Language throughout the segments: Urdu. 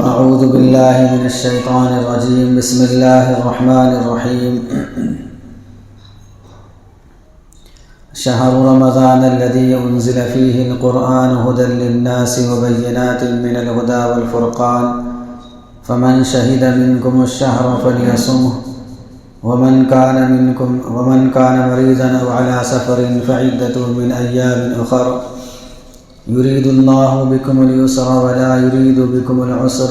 أعوذ بالله من الشيطان الرجيم. بسم الله الرحمن الرحيم. شهر رمضان الذي أنزل فيه القرآن هدى للناس وبينات من الهدى والفرقان فمن شهد منكم الشهر فليصمه ومن كان مريضا أو على سفر فعدة من أيام أخر يريد الله بكم اليسر ولا يريد بكم العسر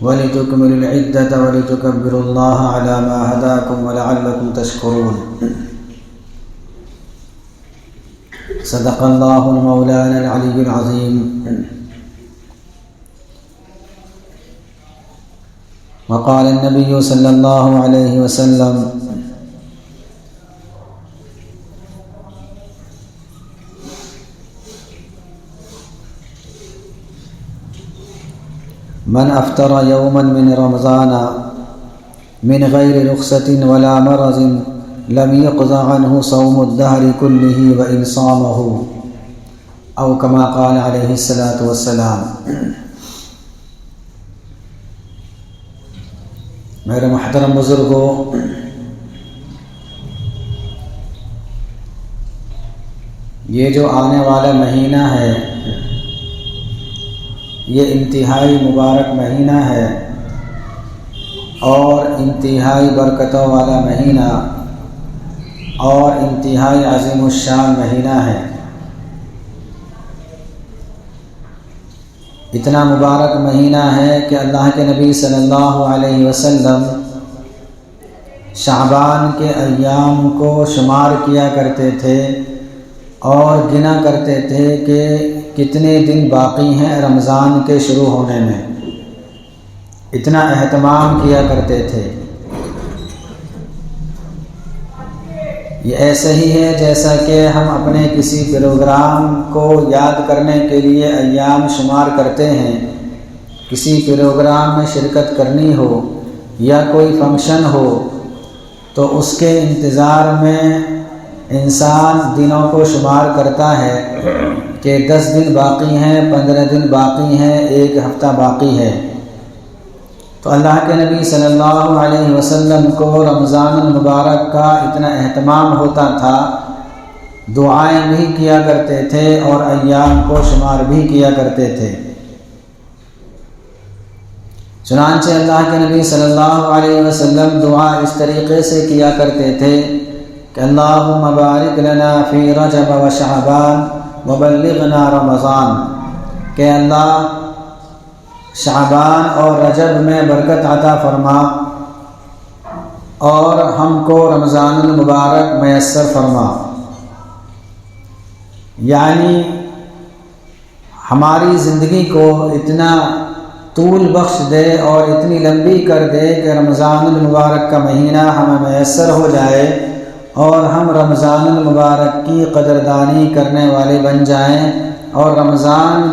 ولتكملوا العدة ولتكبروا الله على ما هداكم ولعلكم تشكرون. صدق الله المولانا العلي العظيم. وقال النبي صلى الله عليه وسلم: من أفطر يوما من رمضان من غير رخصة ولا مرض لم يقضى عنه صوم الدهر كله وإن صامه، أو كما قال عليه الصلاة والسلام. میرے محترم بزرگوں، یہ جو آنے والا مہینہ ہے یہ انتہائی مبارک مہینہ ہے اور انتہائی برکتوں والا مہینہ اور انتہائی عظیم الشان مہینہ ہے. اتنا مبارک مہینہ ہے کہ اللہ کے نبی صلی اللہ علیہ وسلم شعبان کے ایام کو شمار کیا کرتے تھے اور گنا کرتے تھے کہ کتنے دن باقی ہیں رمضان کے شروع ہونے میں. اتنا اہتمام کیا کرتے تھے. یہ ایسے ہی ہے جیسا کہ ہم اپنے کسی پروگرام کو یاد کرنے کے لیے ایام شمار کرتے ہیں. کسی پروگرام میں شرکت کرنی ہو یا کوئی فنکشن ہو تو اس کے انتظار میں انسان دنوں کو شمار کرتا ہے کہ 10 دن باقی ہیں، 15 دن باقی ہیں، 1 ہفتہ باقی ہے. تو اللہ کے نبی صلی اللہ علیہ وسلم کو رمضان المبارک کا اتنا اہتمام ہوتا تھا، دعائیں بھی کیا کرتے تھے اور ایام کو شمار بھی کیا کرتے تھے. چنانچہ اللہ کے نبی صلی اللہ علیہ وسلم دعا اس طریقے سے کیا کرتے تھے کہ اللہم بارک لنا فی رجب و شعبان وبلغنا رمضان، کہ اللہ شعبان اور رجب میں برکت عطا فرما اور ہم کو رمضان المبارک میسر فرما. یعنی ہماری زندگی کو اتنا طول بخش دے اور اتنی لمبی کر دے کہ رمضان المبارک کا مہینہ ہمیں میسر ہو جائے اور ہم رمضان المبارک کی قدردانی کرنے والے بن جائیں اور رمضان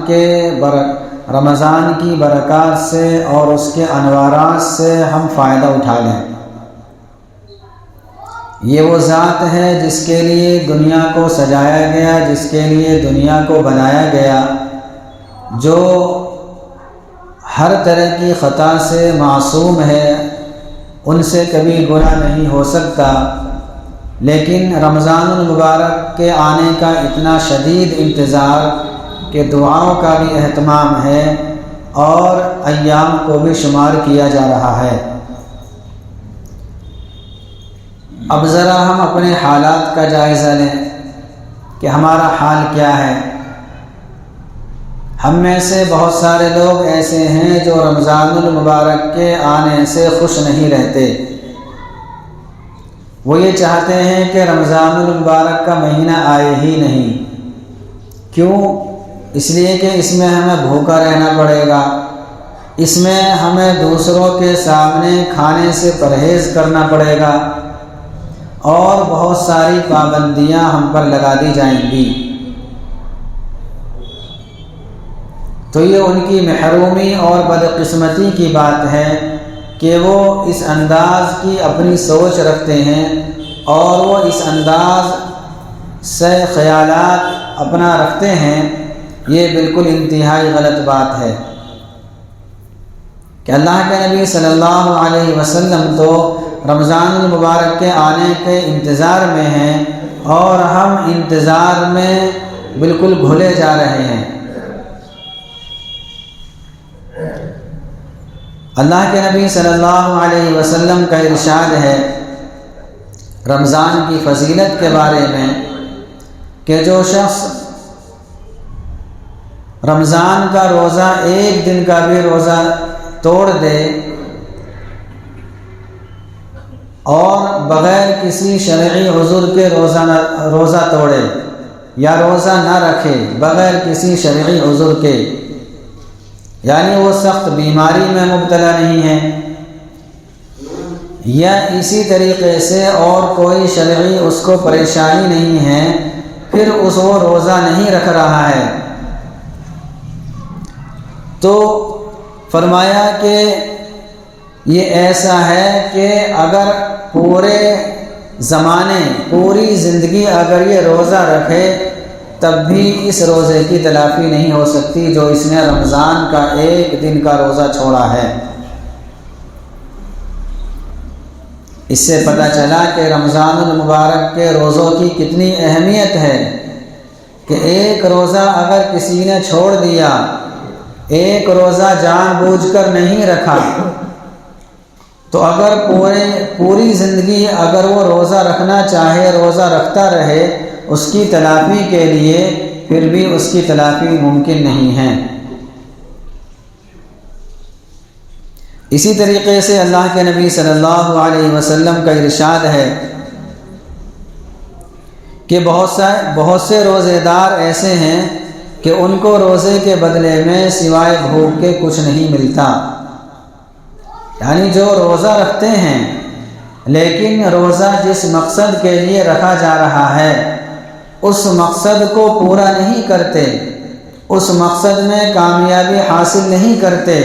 کی برکات سے اور اس کے انوارات سے ہم فائدہ اٹھا لیں. یہ وہ ذات ہے جس کے لیے دنیا کو سجایا گیا، جس کے لیے دنیا کو بنایا گیا، جو ہر طرح کی خطا سے معصوم ہے، ان سے کبھی گناہ نہیں ہو سکتا. لیکن رمضان المبارک کے آنے کا اتنا شدید انتظار کہ دعاؤں کا بھی اہتمام ہے اور ایام کو بھی شمار کیا جا رہا ہے. اب ذرا ہم اپنے حالات کا جائزہ لیں کہ ہمارا حال کیا ہے. ہم میں سے بہت سارے لوگ ایسے ہیں جو رمضان المبارک کے آنے سے خوش نہیں رہتے. وہ یہ چاہتے ہیں کہ رمضان المبارک کا مہینہ آئے ہی نہیں. کیوں؟ اس لیے کہ اس میں ہمیں بھوکا رہنا پڑے گا، اس میں ہمیں دوسروں کے سامنے کھانے سے پرہیز کرنا پڑے گا اور بہت ساری پابندیاں ہم پر لگا دی جائیں گی. تو یہ ان کی محرومی اور بدقسمتی کی بات ہے کہ وہ اس انداز کی اپنی سوچ رکھتے ہیں اور وہ اس انداز سے خیالات اپنا رکھتے ہیں. یہ بالکل انتہائی غلط بات ہے. کہ اللہ کے نبی صلی اللہ علیہ وسلم تو رمضان المبارک کے آنے کے انتظار میں ہیں اور ہم انتظار میں بالکل بھولے جا رہے ہیں۔ اللہ کے نبی صلی اللہ علیہ وسلم کا ارشاد ہے رمضان کی فضیلت کے بارے میں کہ جو شخص رمضان کا روزہ ایک دن کا بھی روزہ توڑ دے اور بغیر کسی شرعی عذر کے روزہ توڑے یا روزہ نہ رکھے بغیر کسی شرعی عذر کے، یعنی وہ سخت بیماری میں مبتلا نہیں ہے یا اسی طریقے سے اور کوئی شرعی اس کو پریشانی نہیں ہے، پھر وہ روزہ نہیں رکھ رہا ہے، تو فرمایا کہ یہ ایسا ہے کہ اگر پورے زمانے پوری زندگی اگر یہ روزہ رکھے تب بھی اس روزے کی تلافی نہیں ہو سکتی جو اس نے رمضان کا ایک دن کا روزہ چھوڑا ہے۔ اس سے پتہ چلا کہ رمضان المبارک کے روزوں کی کتنی اہمیت ہے کہ ایک روزہ اگر کسی نے چھوڑ دیا، ایک روزہ جان بوجھ کر نہیں رکھا، تو اگر پوری زندگی اگر وہ روزہ رکھنا چاہے روزہ رکھتا رہے اس کی تلافی کے لیے پھر بھی اس کی تلافی ممکن نہیں ہے۔ اسی طریقے سے اللہ کے نبی صلی اللہ علیہ وسلم کا ارشاد ہے کہ بہت سے روزے دار ایسے ہیں کہ ان کو روزے کے بدلے میں سوائے بھوک کے کچھ نہیں ملتا، یعنی جو روزہ رکھتے ہیں لیکن روزہ جس مقصد کے لیے رکھا جا رہا ہے اس مقصد کو پورا نہیں کرتے، اس مقصد میں کامیابی حاصل نہیں کرتے،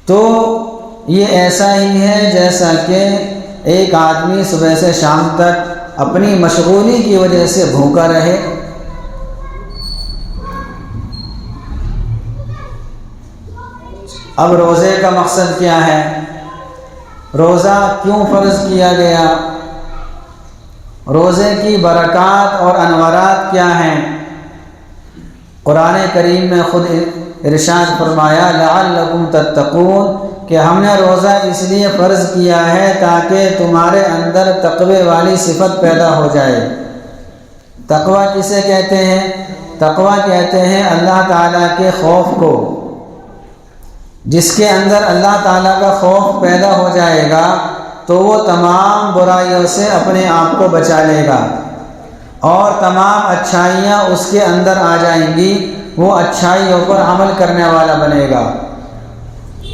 تو یہ ایسا ہی ہے جیسا کہ ایک آدمی صبح سے شام تک اپنی مشغولی کی وجہ سے بھوکا رہے۔ اب روزے کا مقصد کیا ہے؟ روزہ کیوں فرض کیا گیا؟ روزے کی برکات اور انوارات کیا ہیں؟ قرآن کریم میں خود ارشاد فرمایا لعلکم تتقون کہ ہم نے روزہ اس لیے فرض کیا ہے تاکہ تمہارے اندر تقوی والی صفت پیدا ہو جائے۔ تقوی کسے کہتے ہیں؟ تقوی کہتے ہیں اللہ تعالیٰ کے خوف کو۔ جس کے اندر اللہ تعالیٰ کا خوف پیدا ہو جائے گا تو وہ تمام برائیوں سے اپنے آپ کو بچا لے گا اور تمام اچھائیاں اس کے اندر آ جائیں گی، وہ اچھائیوں پر عمل کرنے والا بنے گا۔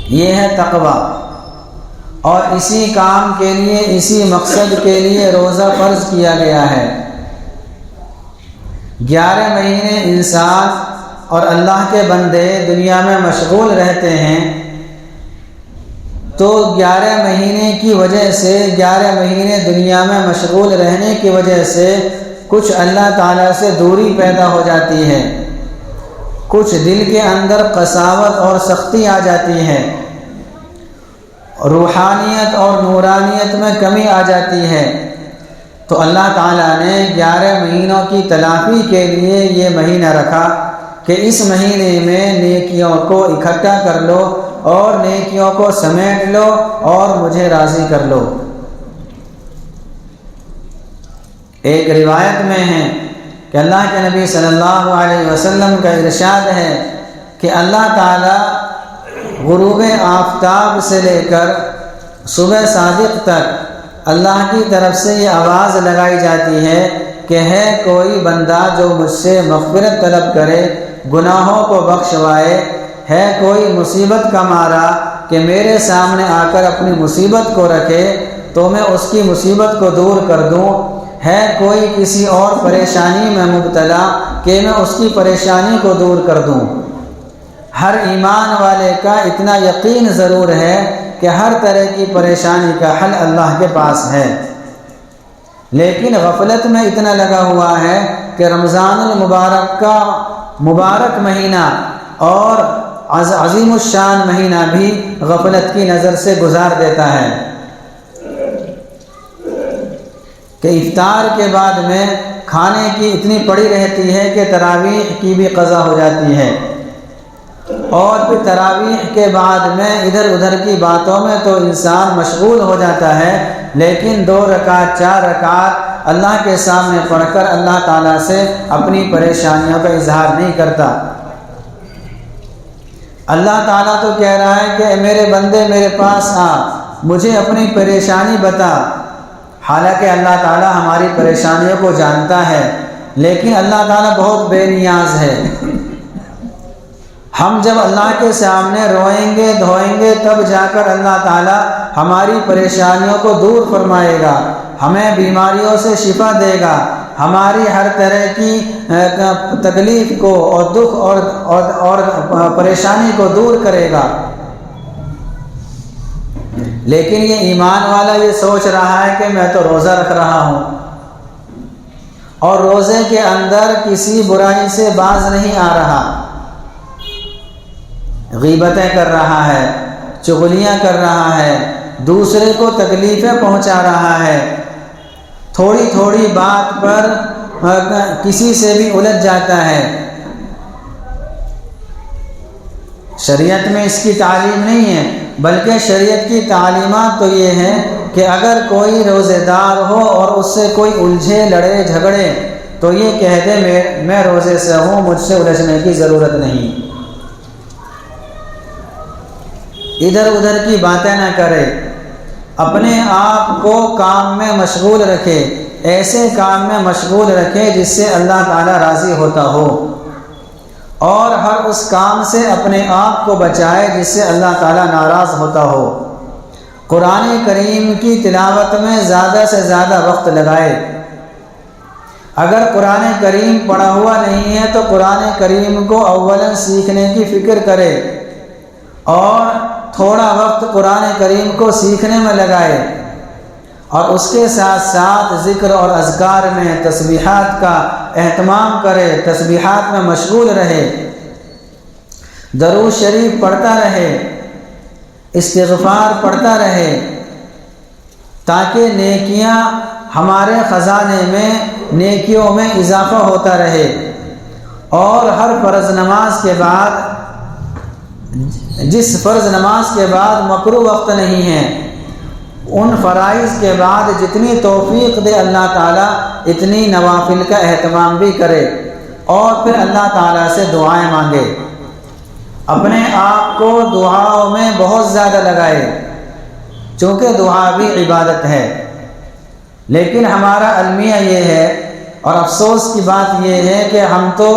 یہ ہے تقوی، اور اسی کام کے لیے اسی مقصد کے لیے روزہ فرض کیا گیا ہے۔ 11 مہینے انسان اور اللہ کے بندے دنیا میں مشغول رہتے ہیں، تو 11 مہینے کی وجہ سے 11 مہینے دنیا میں مشغول رہنے کی وجہ سے کچھ اللہ تعالیٰ سے دوری پیدا ہو جاتی ہے، کچھ دل کے اندر قساوت اور سختی آ جاتی ہے، روحانیت اور نورانیت میں کمی آ جاتی ہے، تو اللہ تعالیٰ نے 11 مہینوں کی تلافی کے لیے یہ مہینہ رکھا کہ اس مہینے میں نیکیوں کو اکٹھا کر لو اور نیکیوں کو سمیٹ لو اور مجھے راضی کر لو۔ ایک روایت میں ہے کہ اللہ کے نبی صلی اللہ علیہ وسلم کا ارشاد ہے کہ اللہ تعالیٰ غروب آفتاب سے لے کر صبح صادق تک اللہ کی طرف سے یہ آواز لگائی جاتی ہے کہ ہے کوئی بندہ جو مجھ سے مغفرت طلب کرے، گناہوں کو بخشوائے، ہے کوئی مصیبت کا مارا کہ میرے سامنے آ کر اپنی مصیبت کو رکھے تو میں اس کی مصیبت کو دور کر دوں، ہے کوئی کسی اور پریشانی میں مبتلا کہ میں اس کی پریشانی کو دور کر دوں۔ ہر ایمان والے کا اتنا یقین ضرور ہے کہ ہر طرح کی پریشانی کا حل اللہ کے پاس ہے، لیکن غفلت میں اتنا لگا ہوا ہے کہ رمضان المبارک کا مبارک مہینہ اور عظیم الشان مہینہ بھی غفلت کی نظر سے گزار دیتا ہے کہ افطار کے بعد میں کھانے کی اتنی پڑی رہتی ہے کہ تراویح کی بھی قضا ہو جاتی ہے، اور پھر تراویح کے بعد میں ادھر ادھر کی باتوں میں تو انسان مشغول ہو جاتا ہے، لیکن 2 رکعت 4 رکعت اللہ کے سامنے پڑھ کر اللہ تعالیٰ سے اپنی پریشانیوں کا اظہار نہیں کرتا۔ اللہ تعالیٰ تو کہہ رہا ہے کہ اے میرے بندے میرے پاس آ، مجھے اپنی پریشانی بتا۔ حالانکہ اللہ تعالیٰ ہماری پریشانیوں کو جانتا ہے، لیکن اللہ تعالیٰ بہت بے نیاز ہے۔ ہم جب اللہ کے سامنے روئیں گے دھوئیں گے تب جا کر اللہ تعالیٰ ہماری پریشانیوں کو دور فرمائے گا، ہمیں بیماریوں سے شفا دے گا، ہماری ہر طرح کی تکلیف کو اور دکھ اور پریشانی کو دور کرے گا۔ لیکن یہ ایمان والا یہ سوچ رہا ہے کہ میں تو روزہ رکھ رہا ہوں اور روزے کے اندر کسی برائی سے باز نہیں آ رہا، غیبتیں کر رہا ہے، چغلیاں کر رہا ہے، دوسرے کو تکلیفیں پہنچا رہا ہے، تھوڑی تھوڑی بات پر کسی سے بھی الجھ جاتا ہے۔ شریعت میں اس کی تعلیم نہیں ہے، بلکہ شریعت کی تعلیمات تو یہ ہے کہ اگر کوئی روزے دار ہو اور اس سے کوئی الجھے لڑے جھگڑے تو یہ کہہ دے میں روزے سے ہوں، مجھ سے الجھنے کی ضرورت نہیں، ادھر ادھر کی باتیں نہ کرے، اپنے آپ کو کام میں مشغول رکھے، ایسے کام میں مشغول رکھے جس سے اللہ تعالیٰ راضی ہوتا ہو، اور ہر اس کام سے اپنے آپ کو بچائے جس سے اللہ تعالیٰ ناراض ہوتا ہو۔ قرآن کریم کی تلاوت میں زیادہ سے زیادہ وقت لگائے۔ اگر قرآن کریم پڑھا ہوا نہیں ہے تو قرآن کریم کو اولاً سیکھنے کی فکر کرے اور تھوڑا وقت قرآن کریم کو سیکھنے میں لگائے، اور اس کے ساتھ ساتھ ذکر اور اذکار میں تسبیحات کا اہتمام کرے، تسبیحات میں مشغول رہے، درود شریف پڑھتا رہے، استغفار پڑھتا رہے، تاکہ نیکیاں ہمارے خزانے میں نیکیوں میں اضافہ ہوتا رہے، اور ہر فرض نماز کے بعد، جس فرض نماز کے بعد مکروہ وقت نہیں ہے، ان فرائض کے بعد جتنی توفیق دے اللہ تعالیٰ اتنی نوافل کا اہتمام بھی کرے، اور پھر اللہ تعالیٰ سے دعائیں مانگے، اپنے آپ کو دعاؤں میں بہت زیادہ لگائے، چونکہ دعا بھی عبادت ہے۔ لیکن ہمارا المیہ یہ ہے، اور افسوس کی بات یہ ہے کہ ہم تو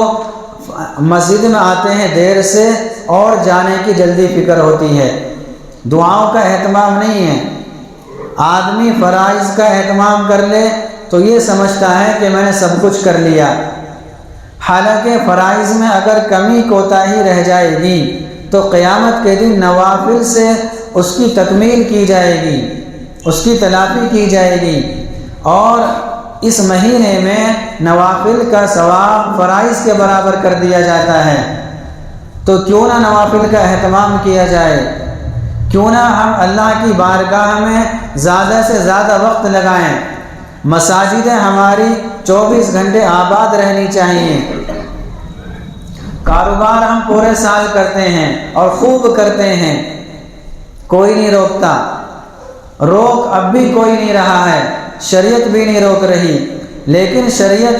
مسجد میں آتے ہیں دیر سے اور جانے کی جلدی فکر ہوتی ہے، دعاؤں کا اہتمام نہیں ہے۔ آدمی فرائض کا اہتمام کر لے تو یہ سمجھتا ہے کہ میں نے سب کچھ کر لیا، حالانکہ فرائض میں اگر کمی کوتاہی رہ جائے گی تو قیامت کے دن نوافل سے اس کی تکمیل کی جائے گی، اس کی تلافی کی جائے گی، اور اس مہینے میں نوافل کا ثواب فرائض کے برابر کر دیا جاتا ہے، تو کیوں نہ نوافل کا اہتمام کیا جائے، کیوں نہ ہم اللہ کی بارگاہ میں زیادہ سے زیادہ وقت لگائیں۔ مساجدیں ہماری 24 گھنٹے آباد رہنی چاہیے، کاروبار ہم پورے سال کرتے ہیں اور خوب کرتے ہیں، کوئی نہیں روکتا، روک اب بھی کوئی نہیں رہا ہے، شریعت بھی نہیں روک رہی، لیکن شریعت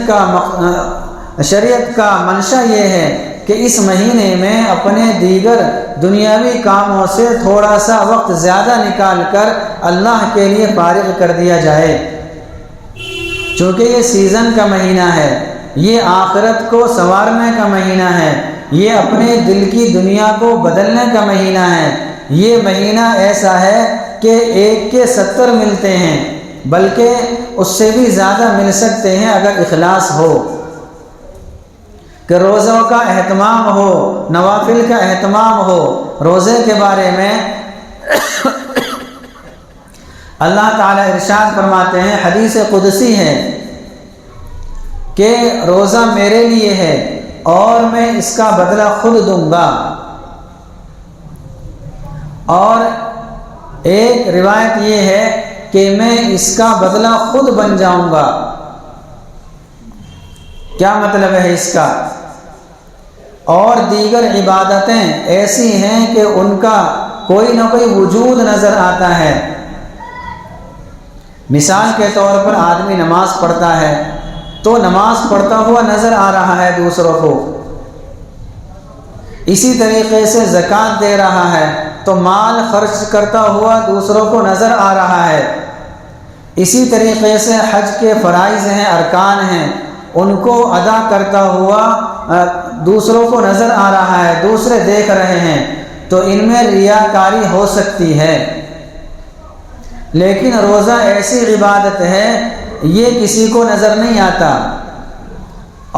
کا منشا یہ ہے کہ اس مہینے میں اپنے دیگر دنیاوی کاموں سے تھوڑا سا وقت زیادہ نکال کر اللہ کے لیے فارغ کر دیا جائے، چونکہ یہ سیزن کا مہینہ ہے، یہ آخرت کو سنوارنے کا مہینہ ہے، یہ اپنے دل کی دنیا کو بدلنے کا مہینہ ہے۔ یہ مہینہ ایسا ہے کہ 1 کے 70 ملتے ہیں، بلکہ اس سے بھی زیادہ مل سکتے ہیں اگر اخلاص ہو، کہ روزوں کا اہتمام ہو، نوافل کا اہتمام ہو۔ روزے کے بارے میں اللہ تعالیٰ ارشاد فرماتے ہیں، حدیث قدسی ہے کہ روزہ میرے لیے ہے اور میں اس کا بدلہ خود دوں گا۔ اور ایک روایت یہ ہے کہ میں اس کا بدلہ خود بن جاؤں گا۔ کیا مطلب ہے اس کا؟ اور دیگر عبادتیں ایسی ہیں کہ ان کا کوئی نہ کوئی وجود نظر آتا ہے۔ مثال کے طور پر آدمی نماز پڑھتا ہے تو نماز پڑھتا ہوا نظر آ رہا ہے دوسروں کو، اسی طریقے سے زکوٰۃ دے رہا ہے تو مال خرچ کرتا ہوا دوسروں کو نظر آ رہا ہے، اسی طریقے سے حج کے فرائض ہیں، ارکان ہیں، ان کو ادا کرتا ہوا دوسروں کو نظر آ رہا ہے، دوسرے دیکھ رہے ہیں، تو ان میں ریاکاری ہو سکتی ہے۔ لیکن روزہ ایسی عبادت ہے یہ کسی کو نظر نہیں آتا،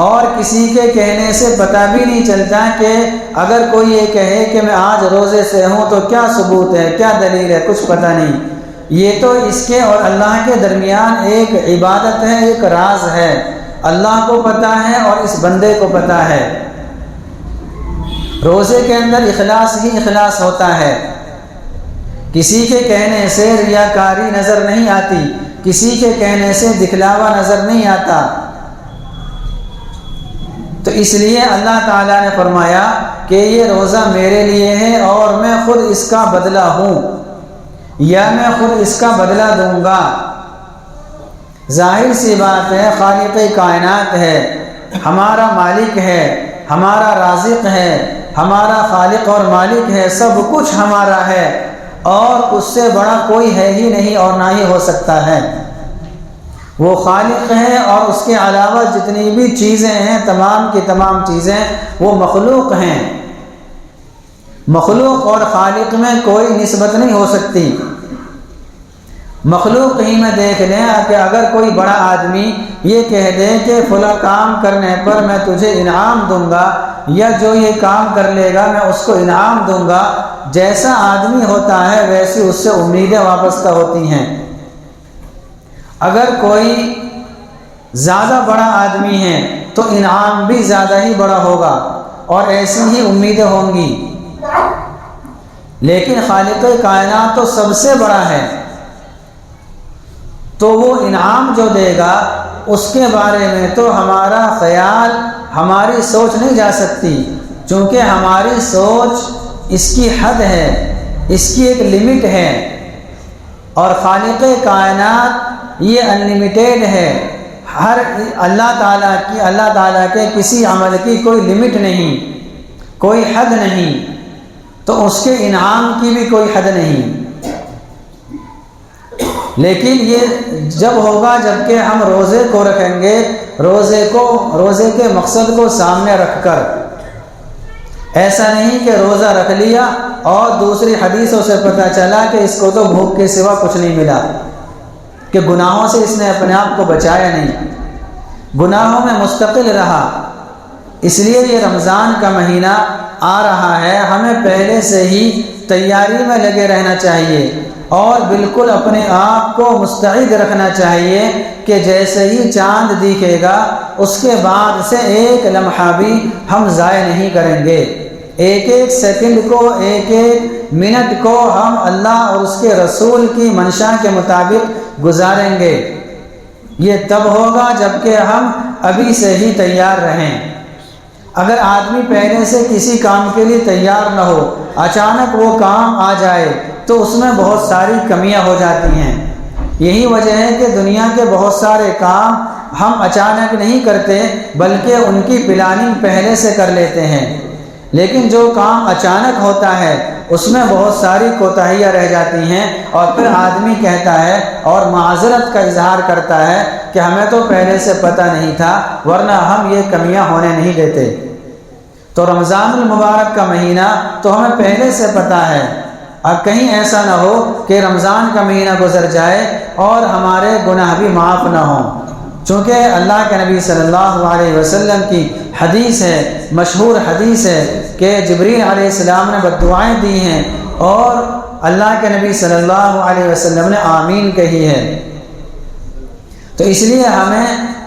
اور کسی کے کہنے سے پتہ بھی نہیں چلتا کہ اگر کوئی یہ کہے کہ میں آج روزے سے ہوں تو کیا ثبوت ہے، کیا دلیل ہے، کچھ پتہ نہیں۔ یہ تو اس کے اور اللہ کے درمیان ایک عبادت ہے، ایک راز ہے، اللہ کو پتہ ہے اور اس بندے کو پتہ ہے۔ روزے کے اندر اخلاص ہی اخلاص ہوتا ہے، کسی کے کہنے سے ریاکاری نظر نہیں آتی، کسی کے کہنے سے دکھلاوا نظر نہیں آتا۔ تو اس لیے اللہ تعالیٰ نے فرمایا کہ یہ روزہ میرے لیے ہے اور میں خود اس کا بدلہ ہوں، یا میں خود اس کا بدلہ دوں گا۔ ظاہر سی بات ہے، خالق کائنات ہے، ہمارا مالک ہے، ہمارا رازق ہے، ہمارا خالق اور مالک ہے، سب کچھ ہمارا ہے، اور اس سے بڑا کوئی ہے ہی نہیں اور نہ ہی ہو سکتا ہے۔ وہ خالق ہے، اور اس کے علاوہ جتنی بھی چیزیں ہیں، تمام کی تمام چیزیں وہ مخلوق ہیں۔ مخلوق اور خالق میں کوئی نسبت نہیں ہو سکتی۔ مخلوق ہی میں دیکھ لیں کہ اگر کوئی بڑا آدمی یہ کہہ دے کہ فلاں کام کرنے پر میں تجھے انعام دوں گا، یا جو یہ کام کر لے گا میں اس کو انعام دوں گا، جیسا آدمی ہوتا ہے ویسی اس سے امیدیں وابستہ ہوتی ہیں۔ اگر کوئی زیادہ بڑا آدمی ہے تو انعام بھی زیادہ ہی بڑا ہوگا اور ایسی ہی امیدیں ہوں گی، لیکن خالق کائنات تو سب سے بڑا ہے، تو وہ انعام جو دے گا اس کے بارے میں تو ہمارا خیال، ہماری سوچ نہیں جا سکتی، چونکہ ہماری سوچ اس کی حد ہے، اس کی ایک لمٹ ہے، اور خالق کائنات یہ انلیمیٹیڈ ہے۔ ہر اللہ تعالیٰ کے کسی عمل کی کوئی لمٹ نہیں، کوئی حد نہیں، تو اس کے انعام کی بھی کوئی حد نہیں۔ لیکن یہ جب ہوگا جب کہ ہم روزے کو رکھیں گے، روزے کے مقصد کو سامنے رکھ کر، ایسا نہیں کہ روزہ رکھ لیا اور دوسری حدیثوں سے پتہ چلا کہ اس کو تو بھوک کے سوا کچھ نہیں ملا، کہ گناہوں سے اس نے اپنے آپ کو بچایا نہیں، گناہوں میں مستقل رہا۔ اس لیے یہ رمضان کا مہینہ آ رہا ہے، ہمیں پہلے سے ہی تیاری میں لگے رہنا چاہیے، اور بالکل اپنے آپ کو مستعد رکھنا چاہیے کہ جیسے ہی چاند دکھے گا اس کے بعد سے ایک لمحہ بھی ہم ضائع نہیں کریں گے، ایک ایک سیکنڈ کو، ایک ایک منٹ کو ہم اللہ اور اس کے رسول کی منشا کے مطابق گزاریں گے۔ یہ تب ہوگا جب کہ ہم ابھی سے ہی تیار رہیں۔ اگر آدمی پہلے سے کسی کام کے لیے تیار نہ ہو، اچانک وہ کام آ جائے تو اس میں بہت ساری کمیاں ہو جاتی ہیں۔ یہی وجہ ہے کہ دنیا کے بہت سارے کام ہم اچانک نہیں کرتے، بلکہ ان کی پلاننگ پہلے سے کر لیتے ہیں، لیکن جو کام اچانک ہوتا ہے اس میں بہت ساری کوتاہیاں رہ جاتی ہیں، اور پھر آدمی کہتا ہے اور معذرت کا اظہار کرتا ہے کہ ہمیں تو پہلے سے پتہ نہیں تھا، ورنہ ہم یہ کمیاں ہونے نہیں دیتے۔ تو رمضان المبارک کا مہینہ تو ہمیں پہلے سے پتہ ہے، اب کہیں ایسا نہ ہو کہ رمضان کا مہینہ گزر جائے اور ہمارے گناہ بھی معاف نہ ہوں، چونکہ اللہ کے نبی صلی اللہ علیہ وسلم کی حدیث ہے، مشہور حدیث ہے کہ جبریل علیہ السلام نے بددعائیں دی ہیں اور اللہ کے نبی صلی اللہ علیہ وسلم نے آمین کہی ہے۔ تو اس لیے ہمیں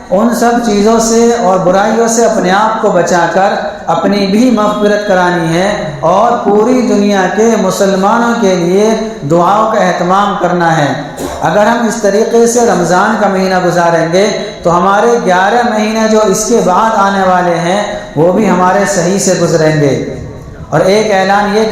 ان سب چیزوں سے اور برائیوں سے اپنے آپ کو بچا کر اپنی بھی مغفرت کرانی ہے اور پوری دنیا کے مسلمانوں کے لیے دعاؤں کا اہتمام کرنا ہے۔ اگر ہم اس طریقے سے رمضان کا مہینہ گزاریں گے تو ہمارے 11 مہینے جو اس کے بعد آنے والے ہیں وہ بھی ہمارے صحیح سے گزریں گے۔ اور ایک اعلان یہ